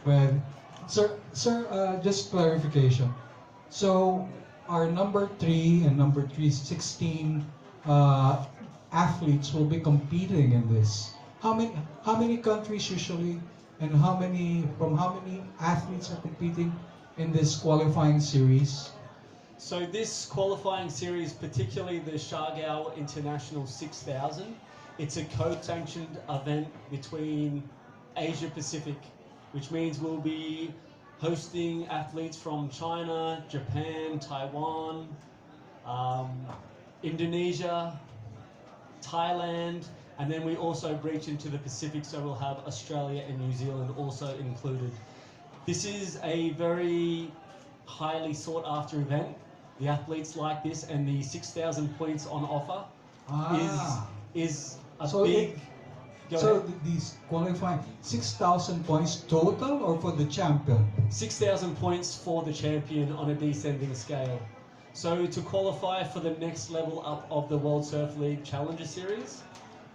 Well, sir, just clarification. So, our number 3 and number 316 athletes will be competing in this. How many countries usually, and how many athletes are competing in this qualifying series? So this qualifying series, particularly the Shargao International 6000, it's a code-sanctioned event between Asia Pacific, which means we'll be hosting athletes from China, Japan, Taiwan, um, Indonesia, Thailand, and then we also breach into the Pacific, so we'll have Australia and New Zealand also included. This is a very highly sought after event. The athletes like this, and the 6,000 points on offer Ah, is a so big. Go so ahead. these qualifying 6,000 points total or for the champion? 6,000 points for the champion on a descending scale. So to qualify for the next level up of the World Surf League Challenger Series,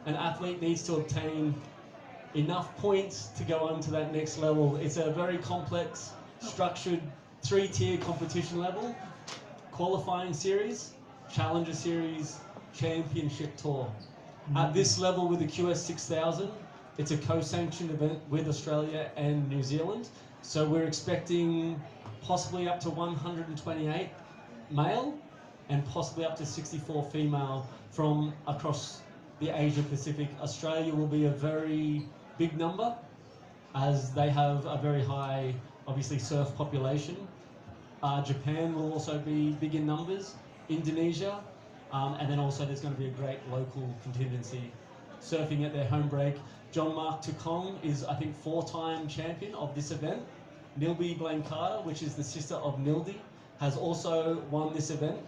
an athlete needs to obtain enough points to go on to that next level. It's a very complex, structured, three-tier competition level: qualifying series, Challenger Series, Championship Tour. At this level with the QS 6000, it's a co-sanctioned event with Australia and New Zealand. So we're expecting possibly up to 128 male and possibly up to 64 female from across the Asia Pacific. Australia will be a very big number as they have a very high, obviously, surf population. Japan will also be big in numbers, Indonesia, and then also there's going to be a great local contingency surfing at their home break. John Mark Tukong is, I think, 4-time champion of this event. Nilby Blankata, which is the sister of Nildi, has also won this event.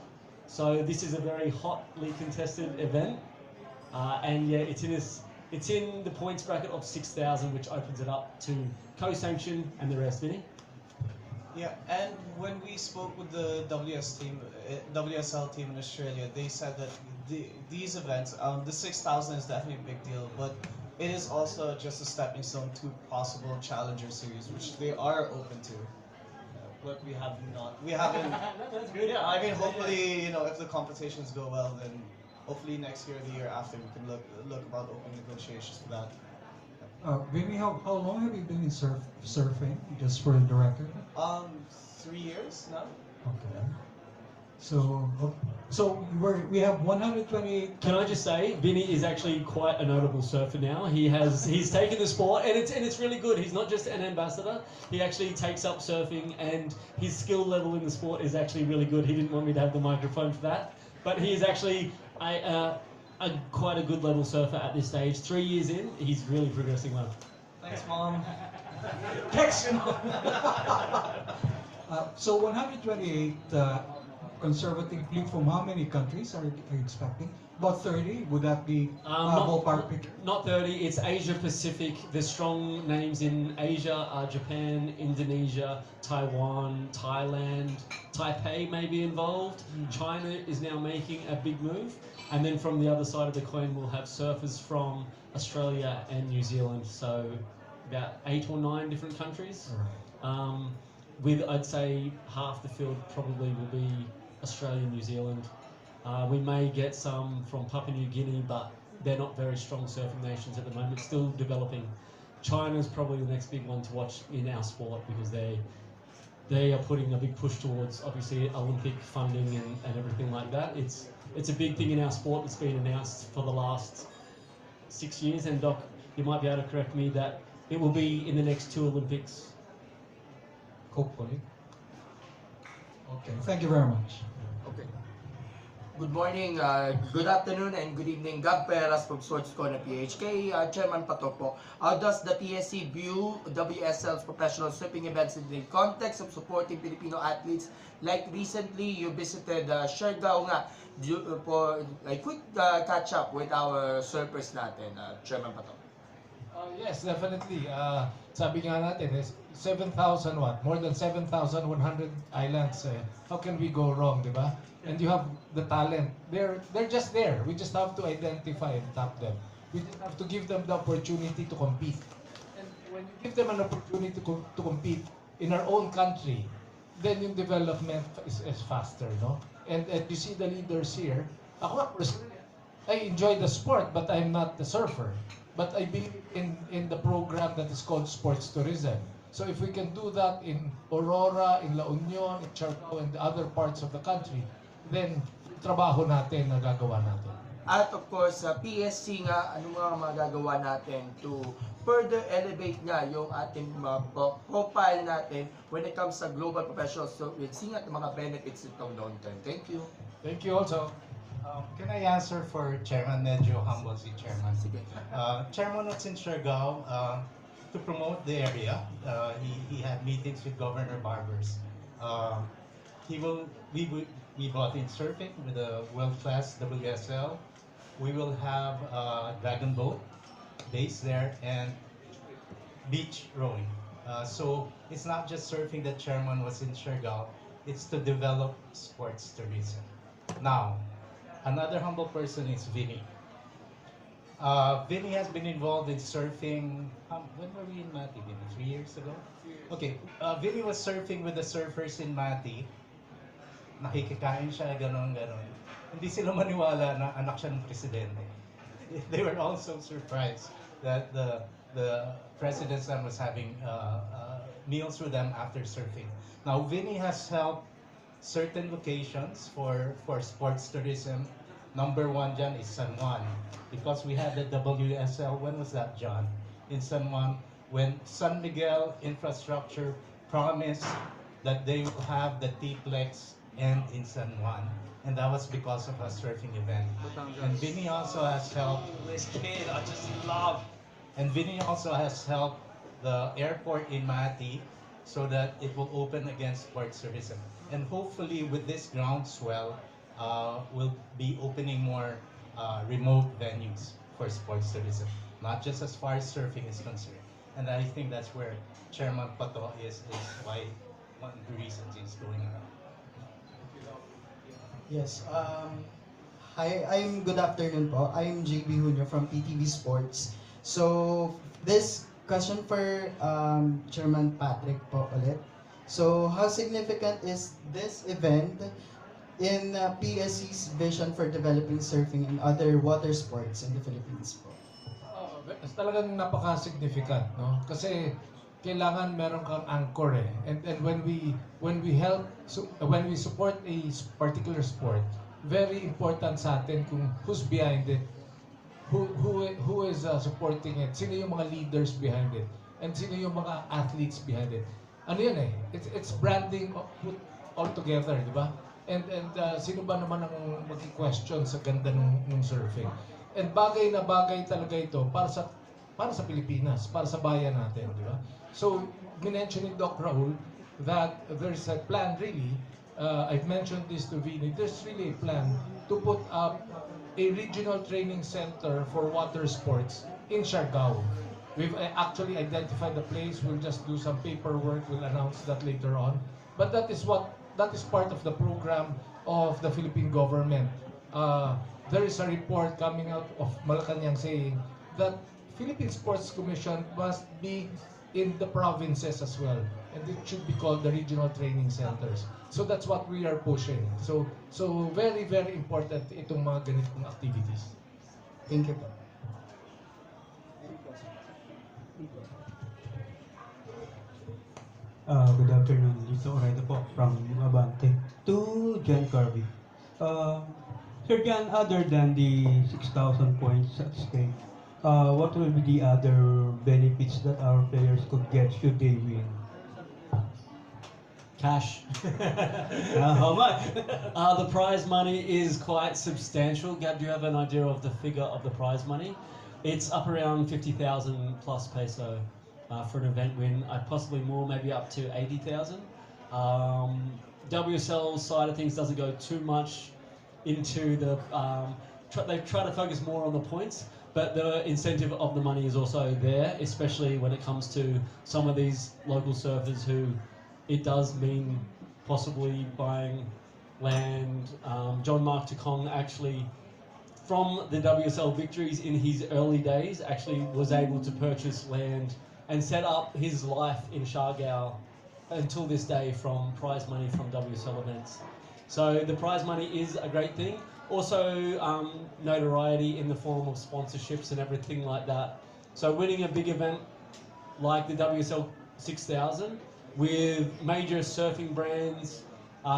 So this is a very hotly contested event. And yeah, it's in the points bracket of 6,000, which opens it up to co-sanction and the rest. Vinny? Yeah, and when we spoke with the WSL team in Australia, they said that these events, the 6,000 is definitely a big deal, but it is also just a stepping stone to possible Challenger Series, which they are open to. But we haven't. That's good. Yeah, I mean, hopefully, if the competitions go well, then hopefully next year or the year after we can look about open negotiations for that. Vinny, how long have you been in surfing? Just for the record. 3 years now. Okay. So we have 128. Can I just say, Vinny is actually quite a notable surfer now. He's taken the sport, and it's really good. He's not just an ambassador. He actually takes up surfing, and his skill level in the sport is actually really good. He didn't want me to have the microphone for that, but he is actually quite a good level surfer at this stage. 3 years in, he's really progressing well. Thanks, Mom. Text. So 128 conservative fleet from how many countries are you expecting? About 30? Would that be ballpark pick? Not 30, it's Asia Pacific. There's strong names in Asia, Japan, Indonesia, Taiwan, Thailand, Taipei may be involved. China is now making a big move. And then from the other side of the coin, we'll have surfers from Australia and New Zealand. So about 8 or 9 different countries. All With, I'd say, half the field probably will be Australia and New Zealand. We may get some from Papua New Guinea, but they're not very strong surfing nations at the moment, still developing. China's probably the next big one to watch in our sport because they are putting a big push towards, obviously, Olympic funding and everything like that. It's a big thing in our sport that's been announced for the last 6 years, and Doc, you might be able to correct me that it will be in the next 2 Olympics. Hopefully. Okay. Thank you very much. Okay. Good morning, good afternoon, and good evening. Gab Peras from Sports Corner PHK. Chairman Pato po. How does the TSC view WSL's professional swimming events in the context of supporting Filipino athletes? Like recently, you visited Siargao nga for a quick catch up with our surfers natin, Chairman Pato. Yes, definitely. Sabi nga natin is 7,000 what? More than 7,100 islands. How can we go wrong, di ba? And you have the talent. They're just there. We just have to identify and tap them. We just have to give them the opportunity to compete. And when you give them an opportunity to compete in our own country, then yung development is faster, no? And you see the leaders here. Ako, personally, I enjoy the sport, but I'm not the surfer. But I believe in the program that is called sports tourism. So if we can do that in Aurora, in La Union, in Siargao, and the other parts of the country, then yung trabaho natin na gagawa natin. At of course, sa PSC nga, ano mga magagawa natin to further elevate nga yung ating profile natin when it comes sa global professional servicing at mga benefits nitong long term. Thank you. Thank you also. Can I answer for Chairman? Medyo humble si Chairman. Sige. Chairman was in Siargao to promote the area. He had meetings with Governor Barbers. We brought in surfing with a world-class WSL. We will have a dragon boat based there and beach rowing. So it's not just surfing that Chairman was in Siargao. It's to develop sports tourism. Now, another humble person is Vinny. Vinny has been involved in surfing. When were we in Mati? Vinny? 3 years ago? Okay. Vinny was surfing with the surfers in Mati. Nakikikain siya, ganon. Hindi sila maniwala na anak siya ng presidente. They were also surprised that the president's son was having meals with them after surfing. Now, Vinny has helped certain locations for sports tourism. Number one dyan is San Juan. Because we had the WSL, when was that, John? In San Juan, when San Miguel Infrastructure promised that they will have the T-Plex end in San Juan. And that was because of a surfing event. And Vinny also has helped. This kid, I just love. And Vinny also has helped the airport in Mati so that it will open against sports tourism. And hopefully with this groundswell, we'll be opening more remote venues for sports tourism, not just as far as surfing is concerned. And I think that's where Chairman Pato is why one of the reasons he's going around. Yes. Hi, good afternoon po. I'm JB Junio from PTV Sports. So, this question for Chairman Patrick po ulit. So, how significant is this event in PSC's vision for developing surfing and other water sports in the Philippines po? Talagang napaka-significant, no? Kasi kailangan meron kang anchor eh. And when we help when we support a particular sport, very important sa atin kung who's behind it. Who is supporting it? Sino yung mga leaders behind it? And sino yung mga athletes behind it? Ano yun eh? It's branding put all together, di ba? And sino ba naman ang mag-question sa ganda ng surfing? And bagay na bagay talaga ito para sa Pilipinas, para sa bayan natin, di ba? So, minention ni Doc Raul that there's a plan really, I've mentioned this to Vinny, there's really a plan to put up a regional training center for water sports in Siargao. We've actually identified the place, we'll just do some paperwork, we'll announce that later on. But that is part of the program of the Philippine government. There is a report coming out of Malacanang saying that Philippine Sports Commission must be in the provinces as well, and it should be called the regional training centers. So that's what we are pushing. So very, very important itong mga ganitong activities. Thank you po. Good afternoon, Lito Oreda po from Abante. To John Kirby. Sir John, other than the 6,000 points at stake, what will be the other benefits that our players could get should they win? Cash. How much? The prize money is quite substantial. Gab, do you have an idea of the figure of the prize money? It's up around 50,000 plus peso for an event win. Possibly more, maybe up to 80,000. WSL side of things doesn't go too much into the. They try to focus more on the points, but the incentive of the money is also there, especially when it comes to some of these local surfers who it does mean possibly buying land. John Mark Takong actually, from the WSL victories in his early days, actually was able to purchase land and set up his life in Shargao until this day from prize money from WSL events. So the prize money is a great thing. Also notoriety in the form of sponsorships and everything like that. So winning a big event like the WSL 6000 with major surfing brands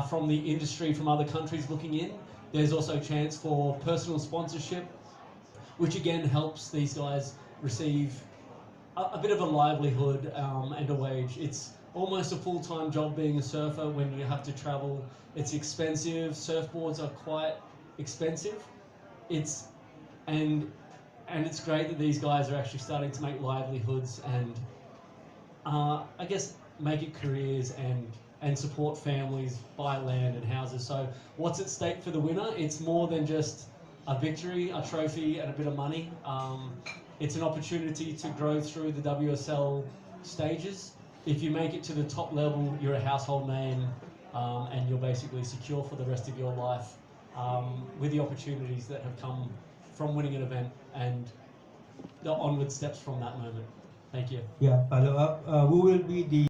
from the industry from other countries looking in, there's also a chance for personal sponsorship, which again helps these guys receive a bit of a livelihood and a wage. It's almost a full-time job being a surfer when you have to travel. It's expensive. Surfboards are quite expensive. And it's great that these guys are actually starting to make livelihoods and I guess make it careers and support families, buy land and houses. So what's at stake for the winner? It's more than just a victory, a trophy and a bit of money. It's an opportunity to grow through the WSL stages. If you make it to the top level, you're a household name and you're basically secure for the rest of your life with the opportunities that have come from winning an event and the onward steps from that moment. Thank you. Yeah, follow up. Who will be the